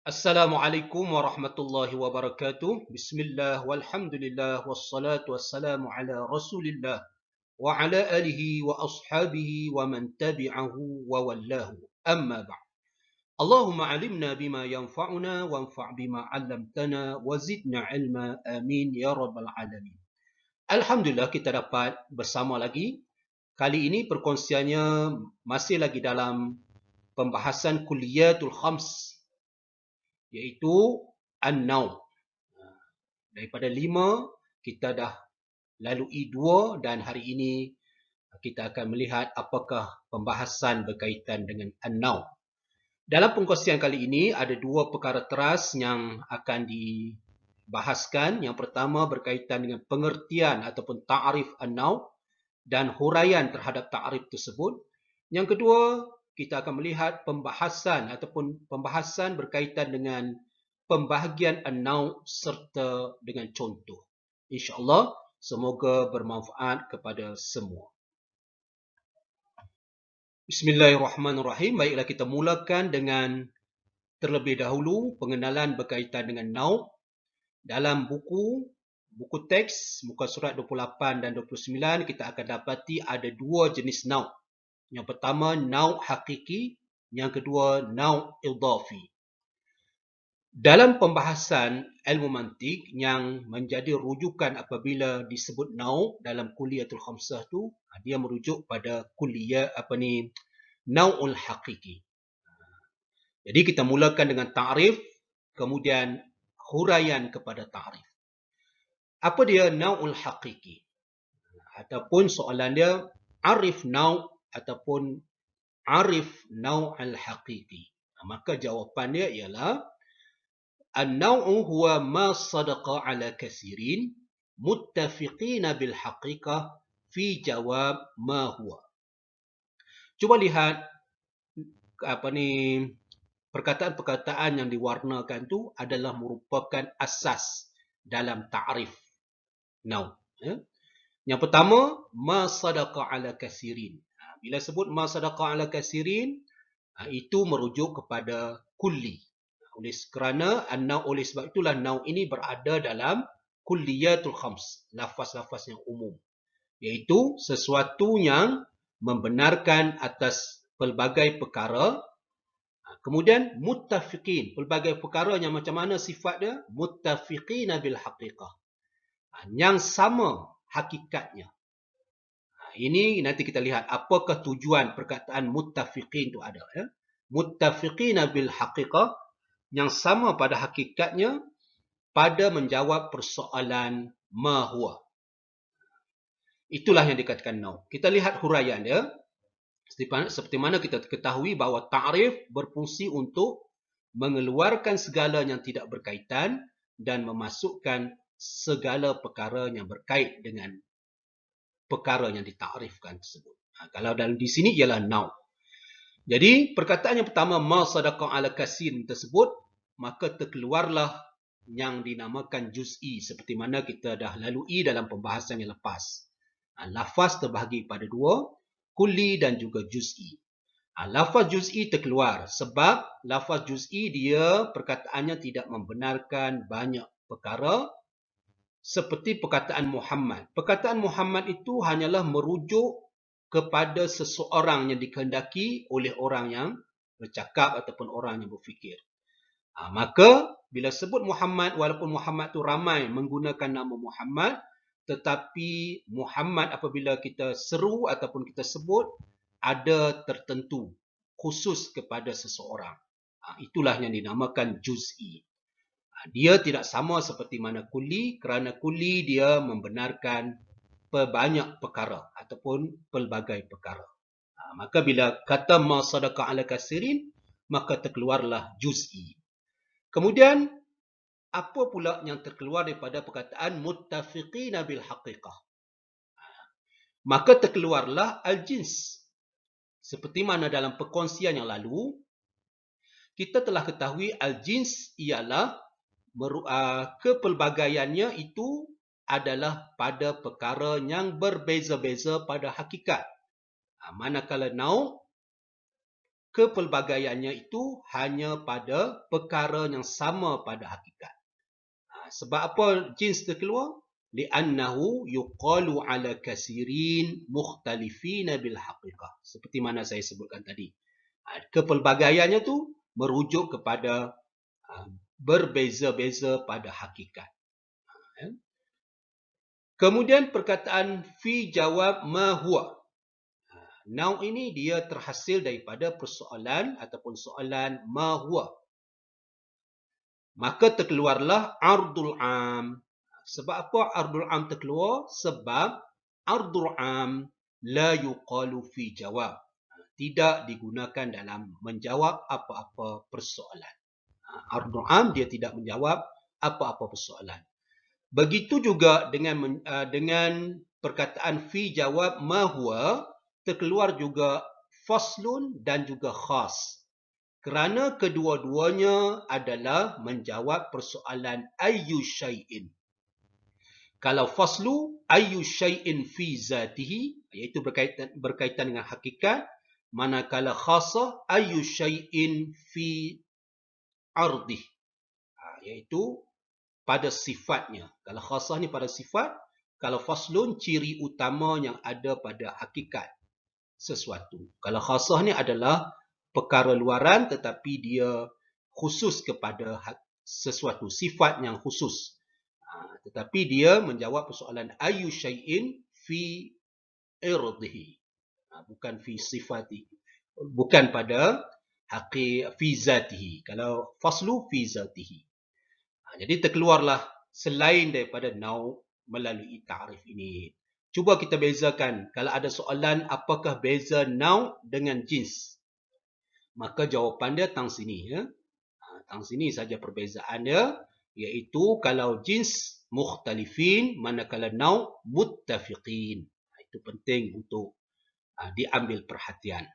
Assalamualaikum warahmatullahi wabarakatuh. Bismillah walhamdulillah wassalatu wassalamu ala Rasulillah wa ala alihi wa ashabihi wa man tabi'ahu wa wallahu. Amma ba'd. Allahumma alimna bima yanfa'una wanfa' bima 'allamtana wa zidna ilma. Amin ya rabbal alamin. Alhamdulillah kita dapat bersama lagi. Kali ini perkongsiannya masih lagi dalam pembahasan kulliyatul khams, iaitu an-naum. Daripada 5 kita dah lalui 2 dan hari ini kita akan melihat apakah pembahasan berkaitan dengan an-naum. Dalam perkongsian kali ini ada 2 perkara teras yang akan dibahaskan. Yang pertama berkaitan dengan pengertian ataupun ta'rif an-naum dan huraian terhadap ta'rif tersebut. Yang kedua, kita akan melihat pembahasan berkaitan dengan pembahagian an-naum serta dengan contoh. InsyaAllah, semoga bermanfaat kepada semua. Bismillahirrahmanirrahim. Baiklah, kita mulakan dengan terlebih dahulu pengenalan berkaitan dengan naum. Dalam buku teks, muka surat 28 dan 29, kita akan dapati ada 2 jenis naum. Yang pertama, naum hakiki. Yang kedua, naum idhafi. Dalam pembahasan ilmu mantik yang menjadi rujukan apabila disebut naum dalam kulliyatul khamsah tu, dia merujuk pada kulliyah naumul hakiki. Jadi kita mulakan dengan ta'rif, kemudian huraian kepada ta'rif. Apa dia naumul hakiki? Ataupun soalan dia, arif naum ataupun arif naumul hakiki. Maka jawapan dia ialah an-naw'u huwa ma sadaqa ala kasirin muttafiqina bil haqiqah fi jawab ma huwa. Cuba lihat perkataan-perkataan yang diwarnakan tu adalah merupakan asas dalam ta'rif naum. Yang pertama, ma sadaqa ala kasirin. Bila sebut ma sadaqa ala kasirin, itu merujuk kepada kulli. Oleh sebab itulah naum ini berada dalam kulliyatul khams, lafaz-lafaz yang umum, iaitu sesuatu yang membenarkan atas pelbagai perkara. Kemudian muttafiqin, pelbagai perkara yang macam mana sifat dia? Muttafiqina bil haqiqah, yang sama hakikatnya. Ini nanti kita lihat apakah tujuan perkataan muttafiqin itu ada. Muttafiqina bil haqiqah, yang sama pada hakikatnya pada menjawab persoalan ma huwa. Itulah yang dikatakan naum. Kita lihat huraian dia. Seperti mana kita ketahui bahawa ta'rif berfungsi untuk mengeluarkan segala yang tidak berkaitan dan memasukkan segala perkara yang berkait dengan perkara yang ditakrifkan tersebut. Kalau dalam di sini ialah naum. Jadi perkataan yang pertama, ma sadaqa ala kasirin tersebut, maka terkeluarlah yang dinamakan juz'i, seperti mana kita dah lalui dalam pembahasan yang lepas. Lafaz terbahagi pada 2, kulli dan juga juz'i. Lafaz juz'i terkeluar sebab lafaz juz'i dia perkataannya tidak membenarkan banyak perkara, seperti perkataan Muhammad. Perkataan Muhammad itu hanyalah merujuk kepada seseorang yang dikehendaki oleh orang yang bercakap ataupun orang yang berfikir. Maka bila sebut Muhammad, walaupun Muhammad tu ramai menggunakan nama Muhammad, tetapi Muhammad apabila kita seru ataupun kita sebut, ada tertentu khusus kepada seseorang. Itulah yang dinamakan juz'i. Dia tidak sama seperti mana kulli, kerana kulli dia membenarkan banyak perkara ataupun pelbagai perkara. Maka bila kata ma sadaqa ala kasirin, maka terkeluarlah juz'i. Kemudian apa pula yang terkeluar daripada perkataan muttafiqina bil haqiqah? Maka terkeluarlah al-jins. Seperti mana dalam perkongsian yang lalu, kita telah ketahui al-jins ialah kepelbagaiannya itu adalah pada perkara yang berbeza-beza pada hakikat. Manakala naum, kepelbagaiannya itu hanya pada perkara yang sama pada hakikat. Sebab apa jins terkeluar? Li'annahu yuqalu ala kasirin mukhtalifina bil haqiqah. Seperti mana saya sebutkan tadi. Kepelbagaiannya tu merujuk kepada berbeza-beza pada hakikat. Kemudian perkataan fi jawab ma huwa. Now ini dia terhasil daripada persoalan ataupun soalan ma huwa. Maka terkeluarlah ardul am. Sebab apa ardul am terkeluar? Sebab ardul am la yuqalu fi jawab. Tidak digunakan dalam menjawab apa-apa persoalan. Ardul am dia tidak menjawab apa-apa persoalan. Begitu juga dengan perkataan fi jawab ma huwa, terkeluar juga faslun dan juga khas. Kerana kedua-duanya adalah menjawab persoalan ayyu syai'in. Kalau faslu ayyu syai'in fi zatihi, iaitu berkaitan dengan hakikat, manakala khasah ayyu syai'in fi ardih, iaitu pada sifatnya. Kalau khasah ni pada sifat, kalau faslun ciri utama yang ada pada hakikat sesuatu. Kalau khasah ni adalah perkara luaran tetapi dia khusus kepada sesuatu sifat yang khusus. Tetapi dia menjawab persoalan ayyu syai'in fi irdihi. Bukan fi sifati. Bukan pada fi zatihi. Kalau faslu fi zatihi. Jadi terkeluarlah selain daripada nau melalui ta'rif ini. Cuba kita bezakan. Kalau ada soalan apakah beza nau dengan jins? Maka jawapan dia tang sini. Tang sini saja perbezaan dia. Iaitu kalau jins mukhtalifin, manakala nau muttafiqin. Itu penting untuk diambil perhatian.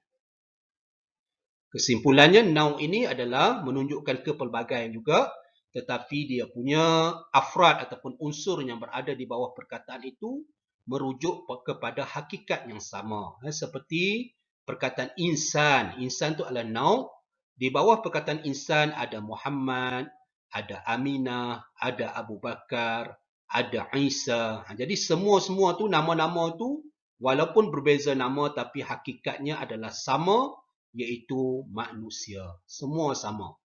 Kesimpulannya, nau ini adalah menunjukkan kepelbagaian juga. Tetapi dia punya afrad ataupun unsur yang berada di bawah perkataan itu merujuk kepada hakikat yang sama. Seperti perkataan insan. Insan itu adalah nau. Di bawah perkataan insan ada Muhammad, ada Aminah, ada Abu Bakar, ada Isa. Jadi semua-semua tu nama-nama tu walaupun berbeza nama tapi hakikatnya adalah sama, iaitu manusia. Semua sama.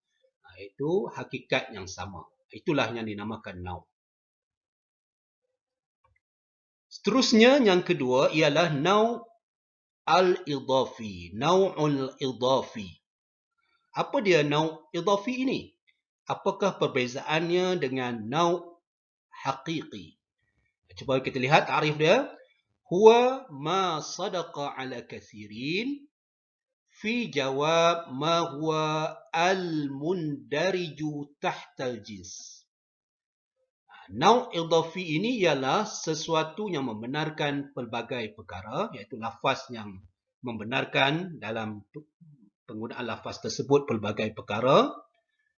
Itu hakikat yang sama. Itulah yang dinamakan nau. Seterusnya yang kedua ialah nau al-idafi. Nau'ul idafi. Apa dia nau' idafi ini? Apakah perbezaannya dengan nau' haqiqi? Cuba kita lihat ta'rif dia. Huwa ma sadaqa ala kathirin fi jawab ma huwa al-mundariju tahtal jins. Nau' idafi ini ialah sesuatu yang membenarkan pelbagai perkara, iaitu lafaz yang membenarkan dalam penggunaan lafaz tersebut pelbagai perkara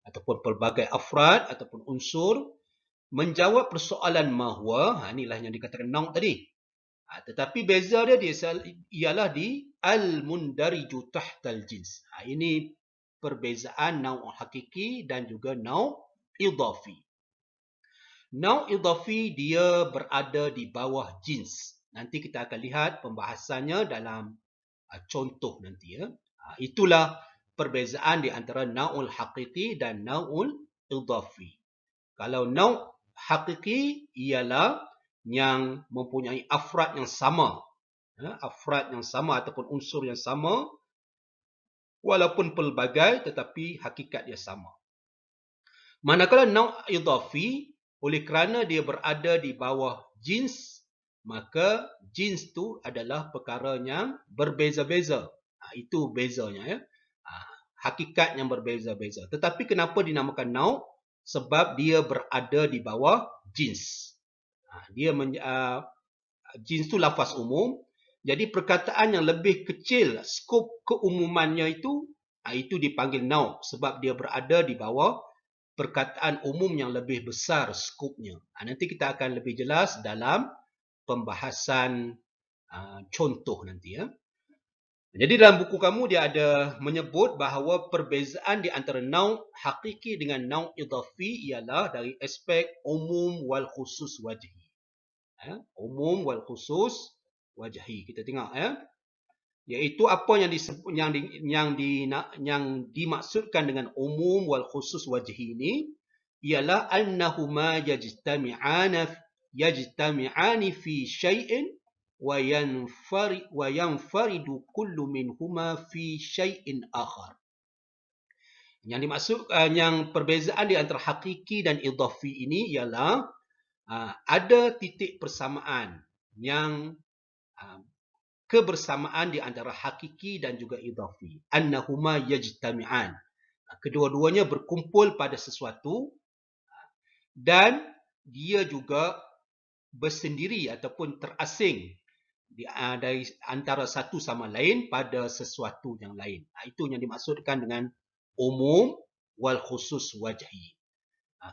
ataupun pelbagai afrad ataupun unsur, menjawab persoalan ma huwa. Inilah yang dikatakan nau' tadi. Tetapi beza dia ialah di al-mundariju tahtal jins. Ini perbezaan nau' hakiki dan juga nau' idafi. Nau' idafi dia berada di bawah jins. Nanti kita akan lihat pembahasannya dalam contoh nanti. Itulah perbezaan di antara nau'ul hakiki dan nau'ul idafi. Kalau nau' hakiki ialah yang mempunyai afrad yang sama. Afrad yang sama ataupun unsur yang sama. Walaupun pelbagai tetapi hakikat dia sama. Manakala nau' idafi, oleh kerana dia berada di bawah jins, maka jins tu adalah perkara yang berbeza-beza. Itu bezanya. Hakikat yang berbeza-beza. Tetapi kenapa dinamakan nau'? Sebab dia berada di bawah jins. Jins tu lafaz umum. Jadi perkataan yang lebih kecil skop keumumannya itu dipanggil nau' sebab dia berada di bawah perkataan umum yang lebih besar skopnya. Nanti kita akan lebih jelas dalam pembahasan contoh nanti. Jadi dalam buku kamu dia ada menyebut bahawa perbezaan di antara naung hakiki dengan naung idhafi ialah dari aspek umum wal khusus wajhi. Umum wal khusus wajhi. Kita tengok iaitu apa yang disebut yang dimaksudkan dengan umum wal khusus wajhi ini ialah annahuma yajtami'ani fi syai'in wa yanfaridu kullu minhuma fi syai'in akhar. Yang dimaksud yang perbezaan di antara hakiki dan idhafi ini ialah ada titik persamaan yang kebersamaan di antara hakiki dan juga idhafi. Annahuma yajtami'an. Kedua-duanya berkumpul pada sesuatu dan dia juga bersendiri ataupun terasing dari antara satu sama lain pada sesuatu yang lain. Itu yang dimaksudkan dengan umum wal khusus wajhi.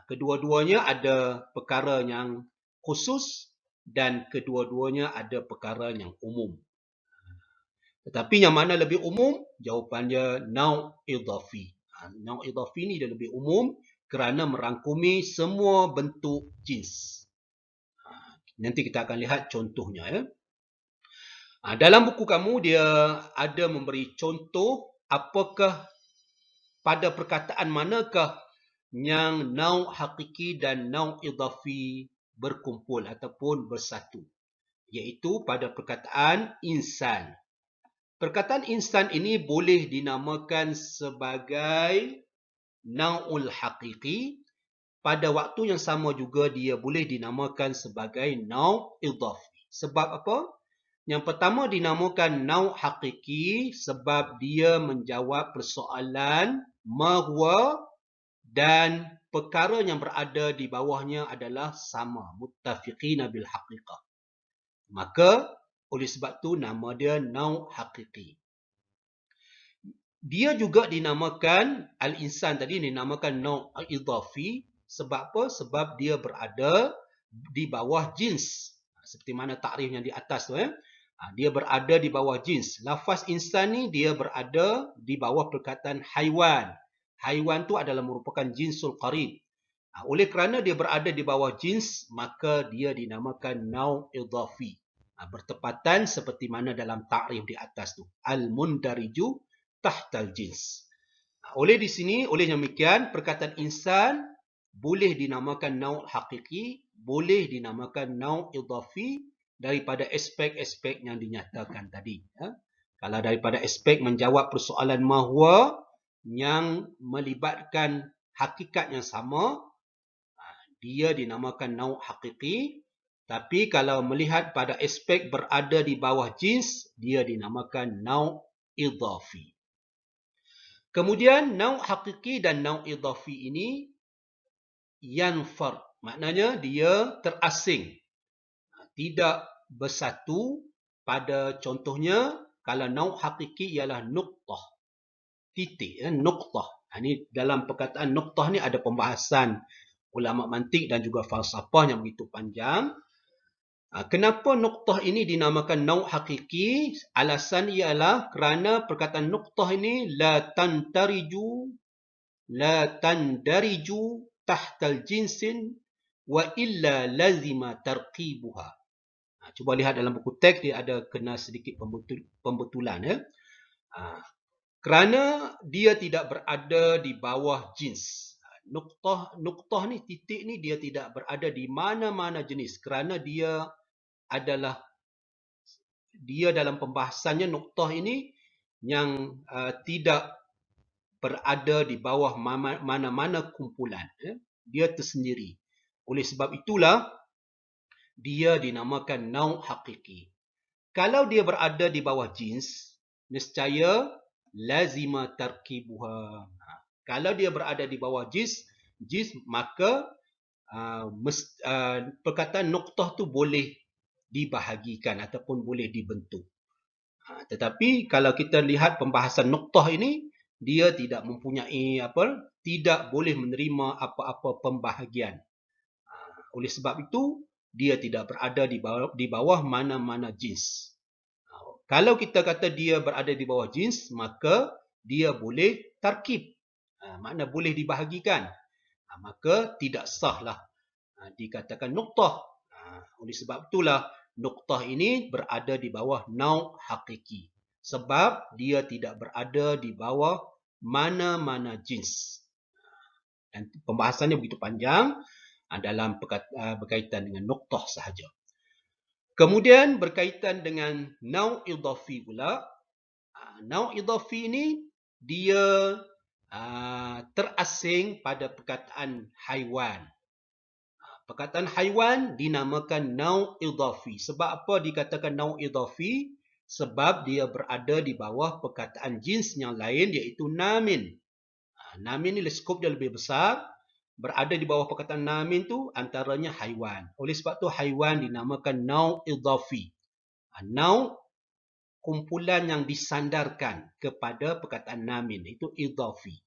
Kedua-duanya ada perkara yang khusus dan kedua-duanya ada perkara yang umum. Tetapi yang mana lebih umum? Jawapannya naung idhafi. Naung idhafi ni dia lebih umum kerana merangkumi semua bentuk jins. Nanti kita akan lihat contohnya. Dalam buku kamu dia ada memberi contoh apakah pada perkataan manakah yang naung hakiki dan naung idhafi berkumpul ataupun bersatu. Iaitu pada perkataan insan. Perkataan insan ini boleh dinamakan sebagai naungul hakiki. Pada waktu yang sama juga dia boleh dinamakan sebagai naung idhafi. Sebab apa? Yang pertama dinamakan naung hakiki sebab dia menjawab persoalan ma huwa dan perkara yang berada di bawahnya adalah sama, muttafiqina bil haqiqah. Maka oleh sebab tu nama dia naung hakiki. Dia juga dinamakan al-insan tadi dinamakan naung idhafi sebab apa? Sebab dia berada di bawah jins. Seperti mana takrif yang di atas tu dia berada di bawah jins. Lafaz insan ni dia berada di bawah perkataan haiwan. Haiwan tu adalah merupakan jinsul qarib. Oleh kerana dia berada di bawah jins, maka dia dinamakan naung idhafi. Bertepatan seperti mana dalam takrif di atas tu. Al-mundariju tahtal jins. Oleh demikian, perkataan insan boleh dinamakan naung hakiki, boleh dinamakan naung idhafi daripada aspek-aspek yang dinyatakan tadi. Kalau daripada aspek menjawab persoalan mahwa yang melibatkan hakikat yang sama, dia dinamakan naung hakiki. Tapi kalau melihat pada aspek berada di bawah jins, dia dinamakan naung idhafi. Kemudian naung hakiki dan naung idhafi ini yanfar, maknanya dia terasing, tidak bersatu. Pada contohnya, kalau naung hakiki ialah nuqtah, titik, nuqtah. Ini dalam perkataan nuqtah ni ada pembahasan ulama mantik dan juga falsafah yang begitu panjang. Kenapa nuqtah ini dinamakan naung hakiki? Alasan ialah kerana perkataan nuqtah ini la tandariju tahtal jinsin wa illa lazima tarqibuha. Cuba lihat dalam buku teks dia ada kena sedikit pembetulan. Kerana dia tidak berada di bawah jins. Nuqtah ni, titik ni dia tidak berada di mana-mana jenis. Kerana dia dalam pembahasannya nuqtah ini yang tidak berada di bawah mana-mana kumpulan. Dia tersendiri. Oleh sebab itulah dia dinamakan naung hakiki. Kalau dia berada di bawah jins, nescaya lazima tarkibuha. Kalau dia berada di bawah jins maka perkataan nuqtah tu boleh dibahagikan ataupun boleh dibentuk. Tetapi kalau kita lihat pembahasan nuqtah ini, dia tidak mempunyai tidak boleh menerima apa-apa pembahagian. Oleh sebab itu dia tidak berada di bawah mana-mana jins. Kalau kita kata dia berada di bawah jins, maka dia boleh tarkib. Makna boleh dibahagikan. Maka tidak sahlah dikatakan nuqtah. Oleh sebab itulah nuqtah ini berada di bawah nau' hakiki. Sebab dia tidak berada di bawah mana-mana jins. Dan pembahasannya begitu panjang dalam berkaitan dengan nuqtah sahaja. Kemudian berkaitan dengan nau' idhafi pula. Nau' idhafi ini dia terasing pada perkataan haiwan. Perkataan haiwan dinamakan nau' idhafi. Sebab apa dikatakan nau' idhafi? Sebab dia berada di bawah perkataan jins yang lain iaitu namin. Namin ni skop dia lebih besar. Berada di bawah perkataan namin tu antaranya haiwan. Oleh sebab tu haiwan dinamakan nau' idhafi. Nau' kumpulan yang disandarkan kepada perkataan namin, itu idhafi.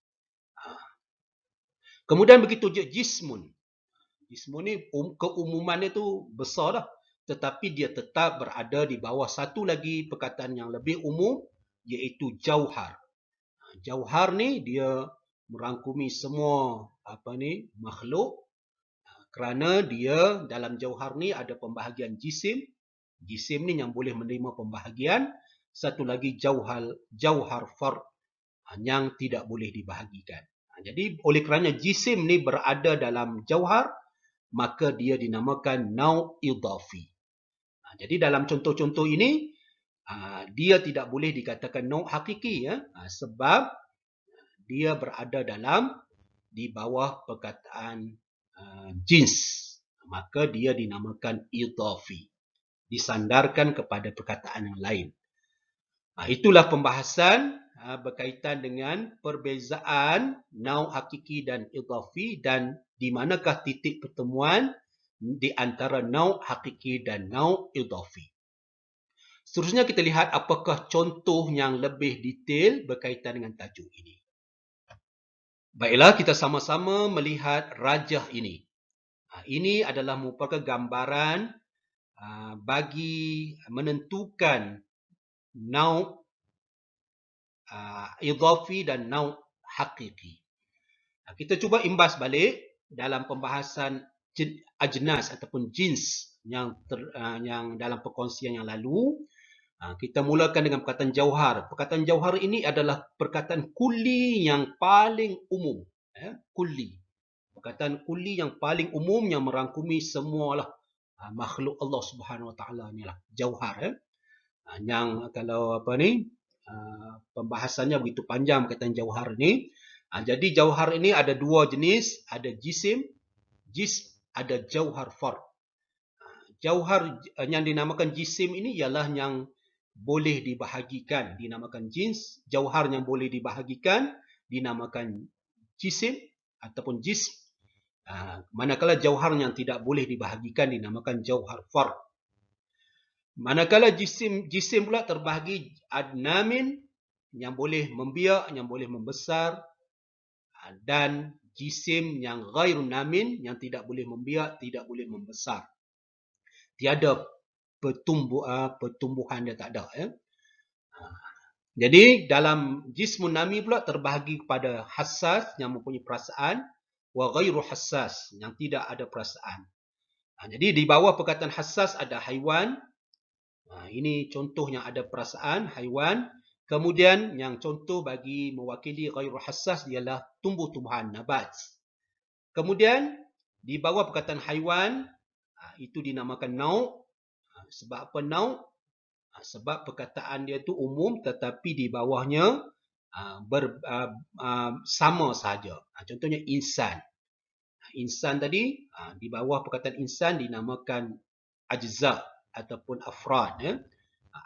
Kemudian begitu je jismun. Jismun ni keumumannya tu besar dah, tetapi dia tetap berada di bawah satu lagi perkataan yang lebih umum iaitu jauhar. Jauhar ni dia merangkumi semua makhluk, kerana dia dalam jauhar ni ada pembahagian jisim. Jisim ni yang boleh menerima pembahagian. Satu lagi jauhar fard yang tidak boleh dibahagikan. Jadi oleh kerana jisim ni berada dalam jauhar, maka dia dinamakan nau' idhafi. Jadi dalam contoh-contoh ini dia tidak boleh dikatakan nau' hakiki, sebab dia berada di bawah perkataan jins. Maka dia dinamakan idhafi. Disandarkan kepada perkataan yang lain. Itulah pembahasan berkaitan dengan perbezaan nau' hakiki dan idhafi dan di manakah titik pertemuan di antara nau' hakiki dan nau' idhafi. Seterusnya kita lihat apakah contoh yang lebih detail berkaitan dengan tajuk ini. Baiklah, kita sama-sama melihat rajah ini. Ini adalah merupakan gambaran bagi menentukan nau' idhafi dan nau' hakiki. Kita cuba imbas balik dalam pembahasan ajnas ataupun jins yang dalam perkongsian yang lalu. Kita mulakan dengan perkataan jauhar. Perkataan jauhar ini adalah perkataan kulli yang paling umum. Kulli. Perkataan kulli yang paling umum yang merangkumi semualah makhluk Allah Subhanahu Wa Taala ni lah. Jauhar. Yang kalau pembahasannya begitu panjang perkataan jauhar ni. Jadi jauhar ini ada dua jenis. Ada jisim. Ada jauhar fard. Jauhar yang dinamakan jisim ini ialah yang boleh dibahagikan, dinamakan jins. Jauhar yang boleh dibahagikan dinamakan jisim ataupun jism. Manakala jauhar yang tidak boleh dibahagikan dinamakan jauhar fard. Manakala jisim pula terbahagi namin yang boleh membiak, yang boleh membesar, dan jisim yang ghairu namin yang tidak boleh membiak, tidak boleh membesar. Tiada pertumbuhan dia tak ada. Jadi dalam jismun nami pula terbahagi kepada hassas yang mempunyai perasaan, wa ghairu hassas yang tidak ada perasaan. Jadi di bawah perkataan hassas ada haiwan. Ini contoh yang ada perasaan, haiwan. Kemudian yang contoh bagi mewakili ghairu hassas ialah tumbuh-tumbuhan, nabat. Kemudian di bawah perkataan haiwan itu dinamakan nau'. Sebab apa nau'? Sebab perkataan dia tu umum tetapi di bawahnya sama sahaja. Contohnya insan. Insan tadi di bawah perkataan insan dinamakan ajza ataupun afrad.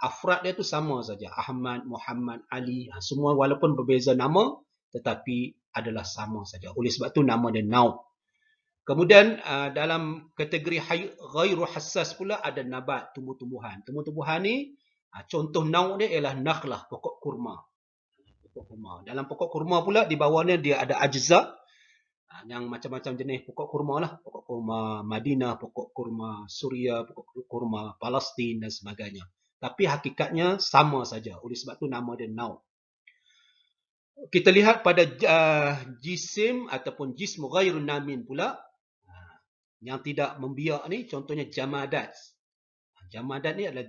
Afrad dia tu sama saja. Ahmad, Muhammad, Ali. Semua walaupun berbeza nama tetapi adalah sama saja. Oleh sebab tu nama dia nau'. Kemudian dalam kategori ghairu hassas pula ada nabat, tumbuh-tumbuhan. Tumbuh-tumbuhan ni contoh nau' dia ialah nakhlah, pokok kurma. Pokok kurma. Dalam pokok kurma pula di bawahnya dia ada ajza yang macam-macam jenis pokok kurma lah. Pokok kurma Madinah, pokok kurma Suria, pokok kurma Palestin dan sebagainya. Tapi hakikatnya sama saja. Oleh sebab tu nama dia nau. Kita lihat pada jisim ataupun jism ghairun namin pula. Yang tidak membiak ni contohnya jamadat. Jamadat ni adalah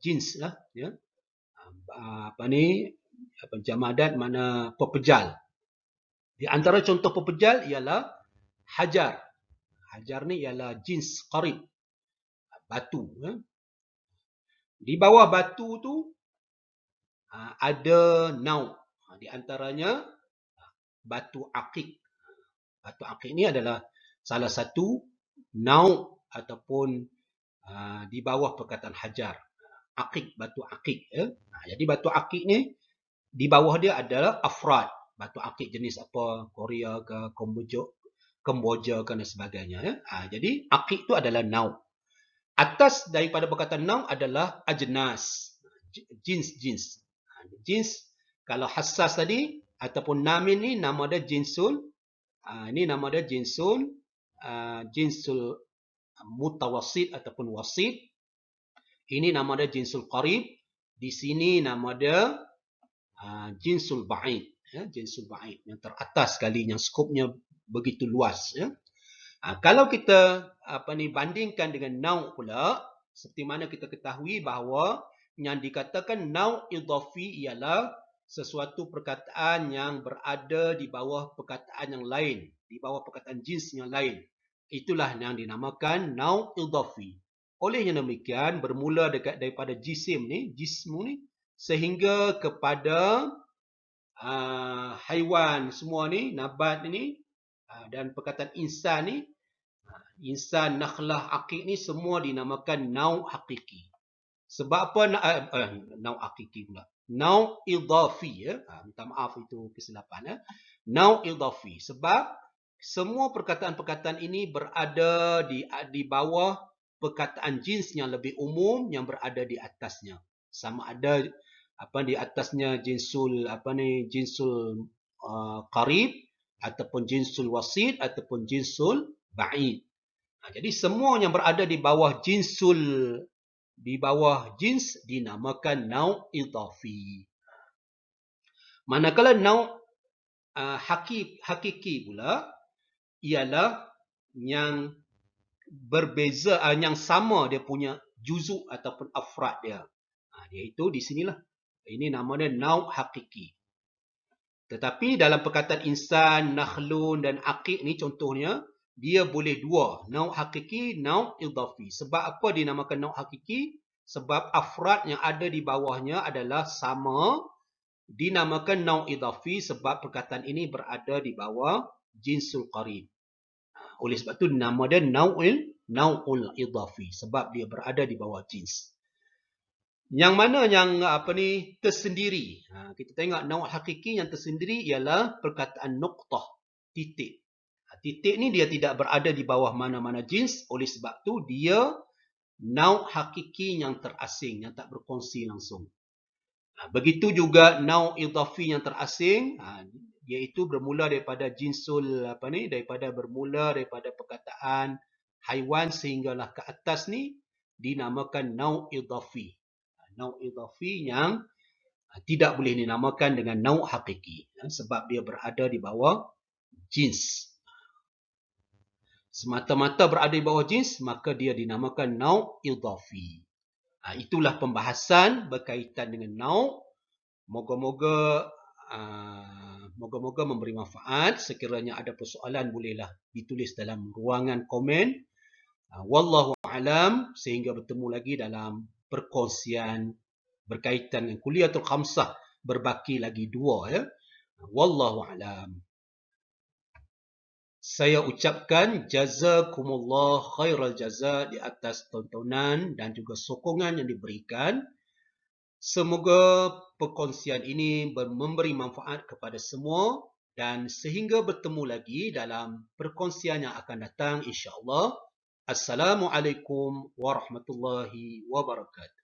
jins lah, ya. Jamadat mana pepejal. Di antara contoh pepejal ialah hajar. Hajar ni ialah jins qarib. Batu, ya. Di bawah batu tu ada nau. Di antaranya batu akik. Batu akik ni adalah salah satu nau ataupun di bawah perkataan hajar. Akik, batu akik. Ya. Jadi batu akik ni di bawah dia adalah afrad. Batu akik jenis apa? Korea ke Kemboja ke dan sebagainya. Ya. Jadi akik tu adalah nau. Atas daripada perkataan nau adalah ajnas. Jins. Jins kalau hassas tadi ataupun namin ni nama dia jinsul. Ini nama dia jinsul mutawassit ataupun wasit. Ini nama dia jinsul qarib. Di sini nama dia jinsul ba'id. Ya, jinsul ba'id yang teratas sekali, yang skopnya begitu luas. Ya. Kalau kita bandingkan dengan nau pula, seperti mana kita ketahui bahawa yang dikatakan nau idhafi ialah sesuatu perkataan yang berada di bawah perkataan yang lain, di bawah perkataan jins yang lain. Itulah yang dinamakan nau idhafi. Oleh yang demikian, bermula daripada jismu ni, sehingga kepada haiwan semua ni, nabat ni, dan perkataan insan ni, insan, nakhlah, akik ni semua dinamakan nau hakiki. Sebab apa nau hakiki pula? Nau idhafi, ya. Minta maaf itu kesilapan, ya. Nau idhafi. Sebab semua perkataan-perkataan ini berada di bawah perkataan jins yang lebih umum yang berada di atasnya. Sama ada di atasnya jinsul jinsul qarib ataupun jinsul wasit ataupun jinsul ba'id. Jadi semua yang berada di bawah jins dinamakan nau idhafi. Manakala nau hakiki pula ialah yang berbeza, yang sama dia punya juzuk ataupun afrad dia. Iaitu di sinilah. Ini nama dia nau hakiki. Tetapi dalam perkataan insan, nakhlun dan akik ni contohnya, dia boleh dua. Nau hakiki, nau idhafi. Sebab apa dinamakan nau hakiki? Sebab afrad yang ada di bawahnya adalah sama. Dinamakan nau idhafi sebab perkataan ini berada di bawah jinsul qarib. Oleh sebab tu nama dia nau'ul idhafi. Sebab dia berada di bawah jins. Yang mana yang tersendiri. Kita tengok nau' hakiki yang tersendiri ialah perkataan nuqtah, titik. Titik ni dia tidak berada di bawah mana-mana jins. Oleh sebab tu dia nau' hakiki yang terasing, yang tak berkongsi langsung. Begitu juga nau' idhafi yang terasing, iaitu bermula daripada jinsul daripada perkataan haiwan sehinggalah ke atas ni dinamakan nau' idhafi. Nau' idhafi yang tidak boleh dinamakan dengan nau' hakiki, sebab dia berada di bawah jins. Semata-mata berada di bawah jins, maka dia dinamakan nau' idhafi. Itulah pembahasan berkaitan dengan nau'. Moga-moga memberi manfaat. Sekiranya ada persoalan, bolehlah ditulis dalam ruangan komen. Wallahu a'lam. Sehingga bertemu lagi dalam perkongsian berkaitan dengan kuliatul khamsah. Berbaki lagi 2, ya. Wallahu a'lam. Saya ucapkan jazakumullah khairal jaza di atas tontonan dan juga sokongan yang diberikan. Semoga perkongsian ini memberi manfaat kepada semua dan sehingga bertemu lagi dalam perkongsian yang akan datang insya-Allah. Assalamualaikum warahmatullahi wabarakatuh.